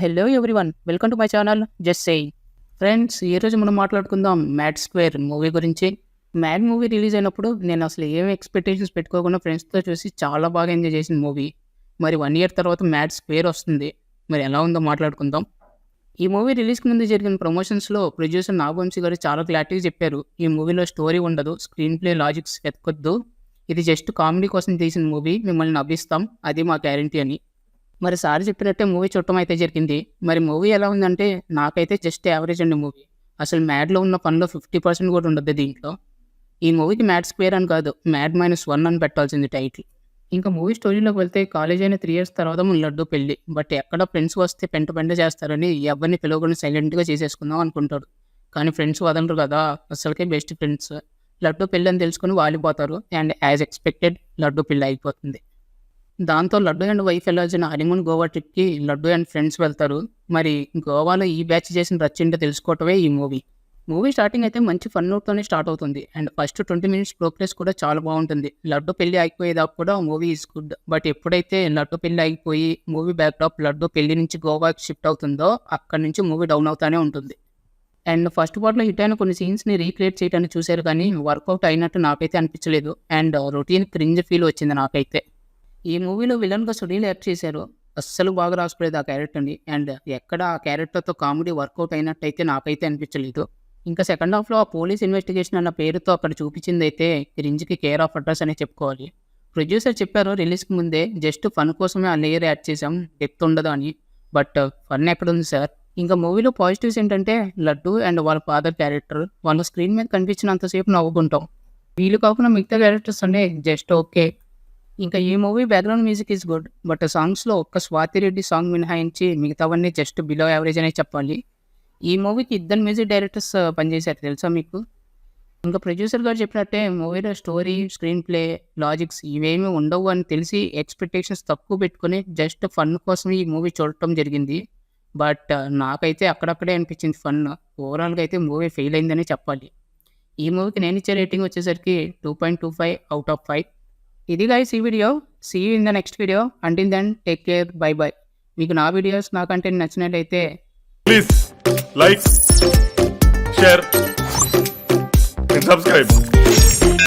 Hello everyone, welcome to my channel just saying. Friends, ఈరోజు మనం మాట్లాడుకుందాం మ్యాడ్ స్క్వేర్ మూవీ గురించి. మ్యాడ్ మూవీ రిలీజ్ అయినప్పుడు నేను అసలు ఏం ఎక్స్పెక్టేషన్స్ పెట్టుకోకుండా ఫ్రెండ్స్తో చూసి చాలా బాగా ఎంజాయ్ చేసిన మూవీ. మరి 1 year తర్వాత మ్యాడ్ స్క్వేర్ వస్తుంది. మరి ఎలా ఉందో మాట్లాడుకుందాం. ఈ మూవీ రిలీజ్కి ముందు జరిగిన ప్రమోషన్స్లో ప్రొడ్యూసర్ నాగవంశీ గారు చాలా క్లారిటీగా చెప్పారు, ఈ మూవీలో స్టోరీ ఉండదు, స్క్రీన్ ప్లే లాజిక్స్ వెతకొద్దు, ఇది జస్ట్ కామెడీ కోసం తీసిన మూవీ, మిమ్మల్ని నవ్విస్తాం, అది మా గ్యారంటీ అని. మరి సార్ చెప్పినట్టే మూవీ చూడటం అయితే జరిగింది. మరి మూవీ ఎలా ఉందంటే నాకైతే జస్ట్ యావరేజ్ అండి మూవీ. అసలు మ్యాడ్లో ఉన్న పనిలో 50% కూడా ఉండదు దీంట్లో. ఈ మూవీకి మ్యాడ్ స్క్వేర్ అని కాదు, మ్యాడ్ -1 అని పెట్టాల్సింది టైటిల్. ఇంకా మూవీ స్టోరీలోకి వెళ్తే కాలేజ్ అయిన 3 years తర్వాత మన లడ్డు పెళ్ళి. బట్ ఎక్కడ ఫ్రెండ్స్ వస్తే పెంట చేస్తారని ఎవరిని పిలవకుండా సైలెంట్గా చేసేసుకుందాం అనుకుంటాడు. కానీ ఫ్రెండ్స్ వదలరు కదా, అసలుకే బెస్ట్ ఫ్రెండ్స్. లడ్డు పెళ్ళి అని తెలుసుకుని వాలిపోతారు. అండ్ యాజ్ ఎక్స్పెక్టెడ్ లడ్డు పెళ్ళి అయిపోతుంది. దాంతో లడ్డు అండ్ వైఫ్ వెళ్ళాల్సిన హనీమూన్ గోవా ట్రిప్కి లడ్డు అండ్ ఫ్రెండ్స్ వెళ్తారు. మరి గోవాలో ఈ బ్యాచ్ చేసిన రచ్చింటో తెలుసుకోవటమే ఈ మూవీ. మూవీ స్టార్టింగ్ అయితే మంచి ఫన్ నోట్తోనే స్టార్ట్ అవుతుంది. అండ్ ఫస్ట్ 20 minutes ప్రోగ్రెస్ కూడా చాలా బాగుంటుంది. లడ్డు పెళ్లి ఆగిపోయేదాకా కూడా మూవీ ఈజ్ గుడ్. బట్ ఎప్పుడైతే లడ్డు పెళ్లి ఆగిపోయి మూవీ బ్యాక్డ్రాప్ లడ్డు పెళ్లి నుంచి గోవాకి షిఫ్ట్ అవుతుందో అక్కడి నుంచి మూవీ డౌన్ అవుతానే ఉంటుంది. అండ్ ఫస్ట్ పార్ట్లో హిట్ అయిన కొన్ని సీన్స్ని రీక్రియేట్ చేయడానికి చూశారు, కానీ వర్కౌట్ అయినట్టు నాకైతే అనిపించలేదు. అండ్ రొటీన్ క్రింజ్ ఫీల్ వచ్చింది నాకైతే. ఈ మూవీలో విలన్గా సునీల్ యాక్ట్ చేశారు. అస్సలు బాగా రాసుకోలేదు ఆ క్యారెక్టర్ని. అండ్ ఎక్కడ ఆ క్యారెక్టర్తో కామెడీ వర్కౌట్ అయినట్టయితే నాకైతే అనిపించలేదు. ఇంకా సెకండ్ హాఫ్లో ఆ పోలీస్ ఇన్వెస్టిగేషన్ అన్న పేరుతో అక్కడ చూపించింది అయితే క్రింజ్కి కేర్ ఆఫ్ అడ్రస్ అనే చెప్పుకోవాలి. ప్రొడ్యూసర్ చెప్పారు రిలీజ్కి ముందే, జస్ట్ ఫన్ కోసమే ఆ లేయర్ యాడ్ చేసాం, డెప్త్ ఉండదు అని. బట్ ఫన్ ఎక్కడుంది సార్. ఇంకా మూవీలో పాజిటివ్స్ ఏంటంటే లడ్డు అండ్ వాళ్ళ ఫాదర్ క్యారెక్టర్, వాళ్ళ స్క్రీన్ మీద కనిపించినంతసేపు నవ్వుకుంటాం. వీళ్ళు కాకుండా మిగతా క్యారెక్టర్స్ అనే జస్ట్ ఓకే. ఇంకా ఈ movie background music is good. But సాంగ్స్లో ఒక్క స్వాతిరెడ్డి సాంగ్ మినహాయించి మిగతావన్నీ జస్ట్ బిలో యావరేజ్ అనే చెప్పాలి. ఈ మూవీకి 2 మ్యూజిక్ డైరెక్టర్స్ పనిచేశారు, తెలుసా మీకు? ఇంకా ప్రొడ్యూసర్ గారు చెప్పినట్టే మూవీలో స్టోరీ, స్క్రీన్ ప్లే, లాజిక్స్ ఇవేమీ ఉండవు అని తెలిసి ఎక్స్పెక్టేషన్స్ తక్కువ పెట్టుకుని జస్ట్ ఫన్ కోసం ఈ మూవీ చూడటం జరిగింది. బట్ నాకైతే అక్కడక్కడే అనిపించింది ఫన్. ఓవరాల్గా అయితే మూవీ ఫెయిల్ అయిందని చెప్పాలి. ఈ మూవీకి నేను ఇచ్చే రేటింగ్ వచ్చేసరికి 2.25 out of 5. ఇది గైస్ ఈ వీడియో. See you in the next video. Until then take care, bye bye. మీకు నా వీడియోస్, నా కంటెంట్ నచ్చినట్లయితే please like, share and subscribe.